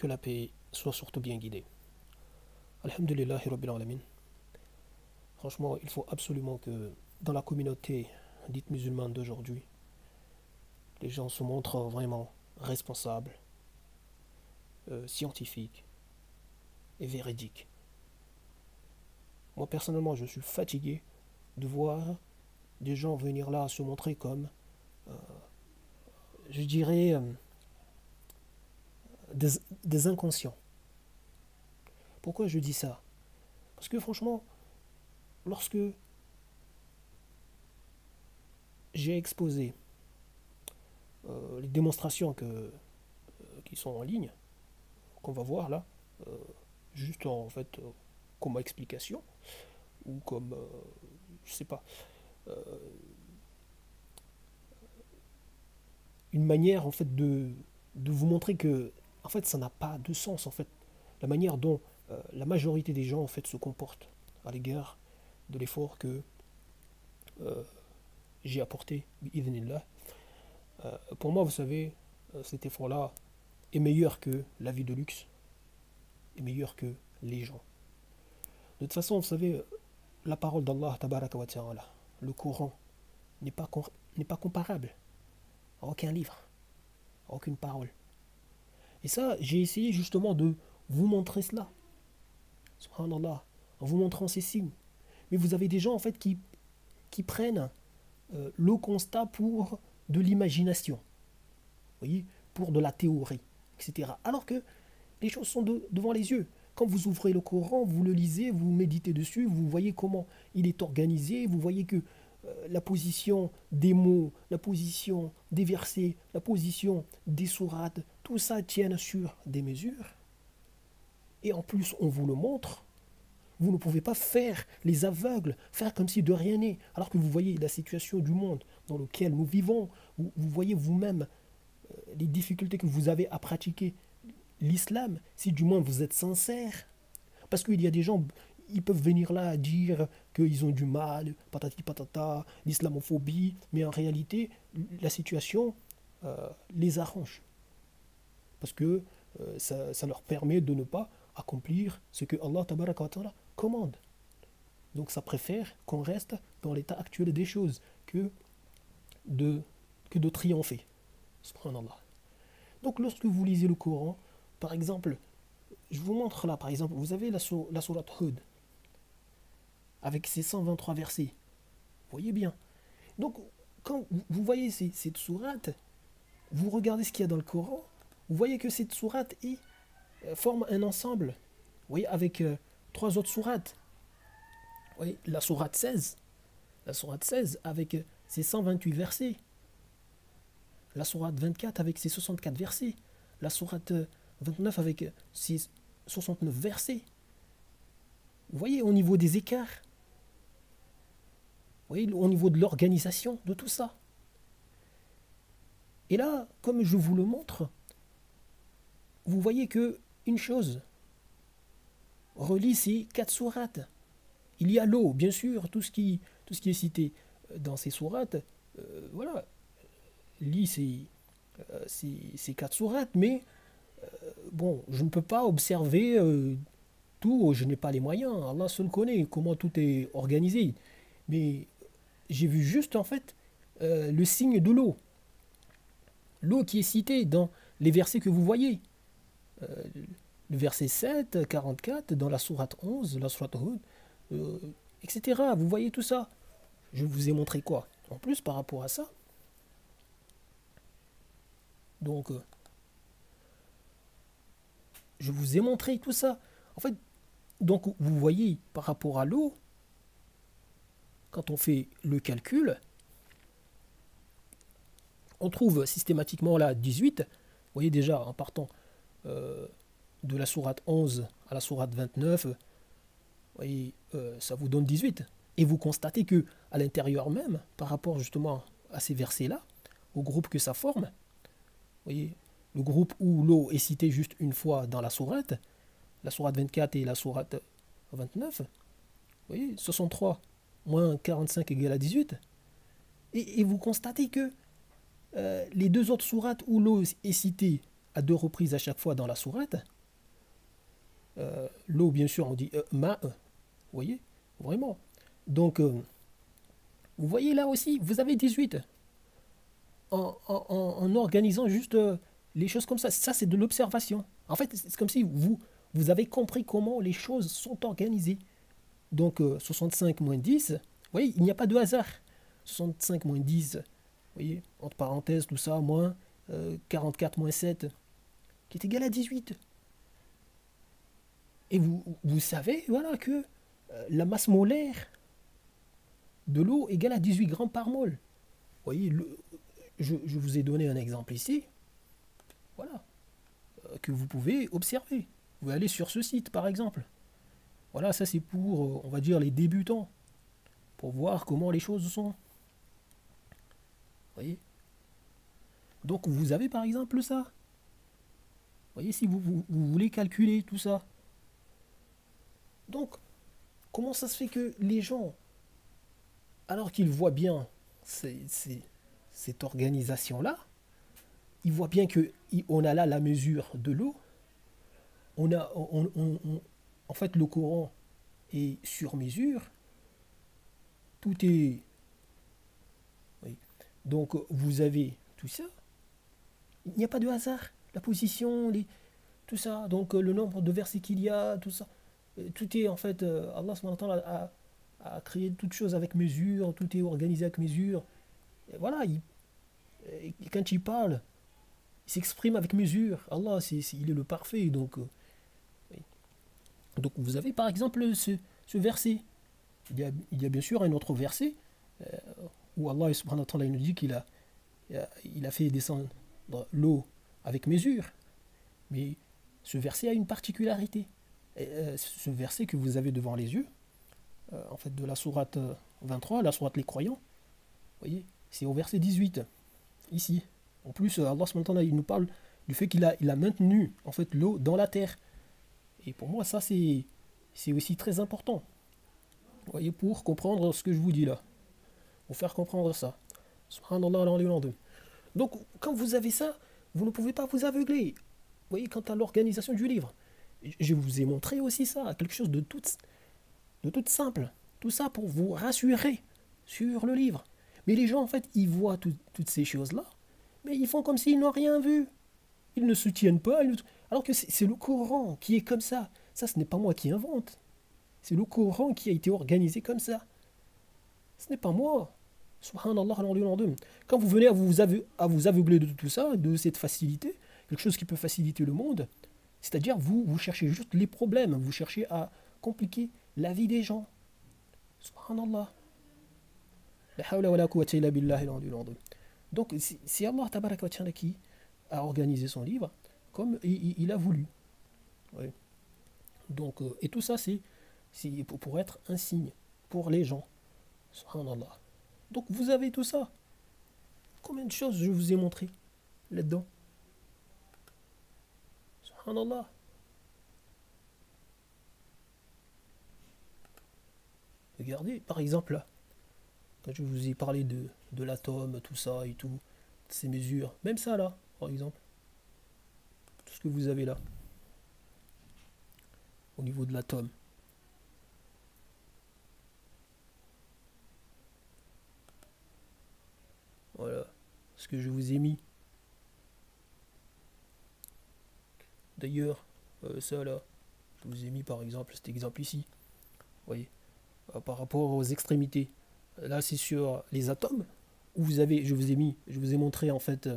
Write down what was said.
Que la paix soit surtout bien guidée. Alhamdulillahi Rabbil Alamin. Franchement, il faut absolument que dans la communauté dite musulmane d'aujourd'hui, les gens se montrent vraiment responsables, scientifiques et véridiques. Moi personnellement, je suis fatigué de voir des gens venir là se montrer comme, je dirais, des, des inconscients. Pourquoi je dis ça? Parce que franchement, lorsque j'ai exposé les démonstrations qui sont en ligne, qu'on va voir là, euh, juste en fait comme explication, ou comme, je sais pas, euh, une manière en fait de vous montrer que en fait ça n'a pas de sens en fait, la manière dont la majorité des gens en fait se comportent à l'égard de l'effort que euh, j'ai apporté, bi'idhnillah. Pour moi, vous savez, cet effort-là est meilleur que la vie de luxe, est meilleur que les gens. De toute façon, vous savez, la parole d'Allah, tabaraka wa ta'ala, le Coran, n'est pas, n'est pas comparable à aucun livre, à aucune parole. Et ça, j'ai essayé justement de vous montrer cela, subhanallah, en vous montrant ces signes. Mais vous avez des gens en fait qui prennent le constat pour de l'imagination, vous voyez, pour de la théorie, etc. Alors que les choses sont devant les yeux. Quand vous ouvrez le Coran, vous le lisez, vous méditez dessus, vous voyez comment il est organisé, vous voyez que la position des mots, la position des versets, la position des sourates, tout ça tient sur des mesures. Et en plus, on vous le montre. Vous ne pouvez pas faire les aveugles, faire comme si de rien n'est, alors que vous voyez la situation du monde dans lequel nous vivons, vous voyez vous-même les difficultés que vous avez à pratiquer l'islam, si du moins vous êtes sincère. Parce qu'il y a des gens, ils peuvent venir là dire qu'ils ont du mal, patati patata, l'islamophobie, mais en réalité, la situation les arrange. Parce que ça leur permet de ne pas accomplir ce que Allah tabaraka wa ta'ala commande. Donc ça préfère qu'on reste dans l'état actuel des choses de, que de triompher. Subhanallah. Donc lorsque vous lisez le Coran, par exemple, je vous montre là, par exemple, vous avez la sourate Hud, avec ses 123 versets. Vous voyez bien. Donc, quand vous voyez cette sourate, vous regardez ce qu'il y a dans le Coran, vous voyez que cette sourate forme un ensemble. Vous voyez, avec trois autres sourates. Vous voyez, la sourate 16 avec ses 128 versets. La sourate 24 avec ses 64 versets. La sourate 29 avec ses 69 versets. Vous voyez, au niveau des écarts, vous voyez, au niveau de l'organisation de tout ça. Et là, comme je vous le montre, vous voyez que une chose relie ces quatre sourates. Il y a l'eau, bien sûr, tout ce qui est cité dans ces sourates, voilà, lit ces quatre sourates, mais bon, je ne peux pas observer tout, je n'ai pas les moyens. Allah seul connaît comment tout est organisé. Mais j'ai vu juste en fait le signe de l'eau. L'eau qui est citée dans les versets que vous voyez. Euh, le verset 7, 44, dans la sourate 11, la sourate Hud, etc. Vous voyez tout ça. Je vous ai montré quoi en plus par rapport à ça. Donc, je vous ai montré tout ça. En fait, donc vous voyez par rapport à l'eau, quand on fait le calcul, on trouve systématiquement là 18. Vous voyez déjà en partant de la sourate 11 à la sourate 29, vous voyez, ça vous donne 18. Et vous constatez que à l'intérieur même, par rapport justement à ces versets-là, au groupe que ça forme, vous voyez, le groupe où l'eau est citée juste une fois dans la sourate 24 et la sourate 29, vous voyez, 63 moins 45 égale à 18. Et vous constatez que les deux autres sourates où l'eau est citée à deux reprises à chaque fois dans la sourate. L'eau, bien sûr, on dit ma, vous voyez, vraiment. Donc, vous voyez là aussi, vous avez 18 en organisant juste les choses comme ça. Ça, c'est de l'observation. En fait, c'est comme si vous avez compris comment les choses sont organisées. Donc, 65 moins 10, vous voyez, il n'y a pas de hasard. 65 moins 10, vous voyez, entre parenthèses, tout ça, moins 44 moins 7, qui est égal à 18. Et vous savez, voilà, que la masse molaire de l'eau égale à 18 grammes par mol. Vous voyez, je vous ai donné un exemple ici, voilà, que vous pouvez observer. Vous pouvez aller sur ce site, par exemple. Voilà, ça c'est pour, on va dire, les débutants, pour voir comment les choses sont. Vous voyez. Donc vous avez par exemple ça. Vous voyez, si vous voulez calculer tout ça. Donc, comment ça se fait que les gens, alors qu'ils voient bien cette organisation-là, ils voient bien qu'on a là la mesure de l'eau, en fait le courant est sur mesure, tout est... Oui. Donc vous avez tout ça, il n'y a pas de hasard, la position, tout ça, donc le nombre de versets qu'il y a, tout ça, tout est en fait, Allah subhanahu wa ta'ala a créé toutes choses avec mesure, tout est organisé avec mesure. Et voilà, quand il parle, il s'exprime avec mesure. Allah, il est le parfait. Donc vous avez par exemple ce verset. Il y a bien sûr un autre verset où Allah subhanahu wa ta'ala nous dit il a fait descendre l'eau avec mesure. Mais ce verset a une particularité. Ce verset que vous avez devant les yeux, en fait de la sourate 23, la sourate les croyants, vous voyez, c'est au verset 18, ici. En plus, Allah il nous parle du fait qu'il a maintenu en fait l'eau dans la terre. Et pour moi, ça c'est aussi très important. Vous voyez, pour comprendre ce que je vous dis là. Pour faire comprendre ça. Subhanallah, donc, quand vous avez ça, vous ne pouvez pas vous aveugler. Vous voyez, quant à l'organisation du livre. Je vous ai montré aussi ça, quelque chose de tout simple. Tout ça pour vous rassurer sur le livre. Mais les gens, en fait, ils voient toutes ces choses-là, mais ils font comme s'ils n'ont rien vu. Ils ne soutiennent pas, alors que c'est le Coran qui est comme ça. Ça, ce n'est pas moi qui invente. C'est le Coran qui a été organisé comme ça. Ce n'est pas moi. Subhanallah, quand vous venez à vous aveugler de tout ça, de cette facilité, quelque chose qui peut faciliter le monde, c'est-à-dire vous cherchez juste les problèmes, vous cherchez à compliquer la vie des gens. Subhanallah. La hawla wa la quwwata illa billahi al-aliyyil azim. Donc c'est Allah tabaraka wa ta'ala qui a organisé son livre comme il a voulu. Ouais. Donc et tout ça c'est pour être un signe pour les gens. Subhanallah. Donc vous avez tout ça. Combien de choses je vous ai montré là-dedans. Subhanallah. Regardez, par exemple là, quand je vous ai parlé de l'atome, tout ça et tout, ces mesures, même ça là, par exemple, tout ce que vous avez là, au niveau de l'atome. Voilà, ce que je vous ai mis. D'ailleurs, ça là, je vous ai mis par exemple cet exemple ici. Vous voyez, par rapport aux extrémités. Là, c'est sur les atomes où je vous ai montré en fait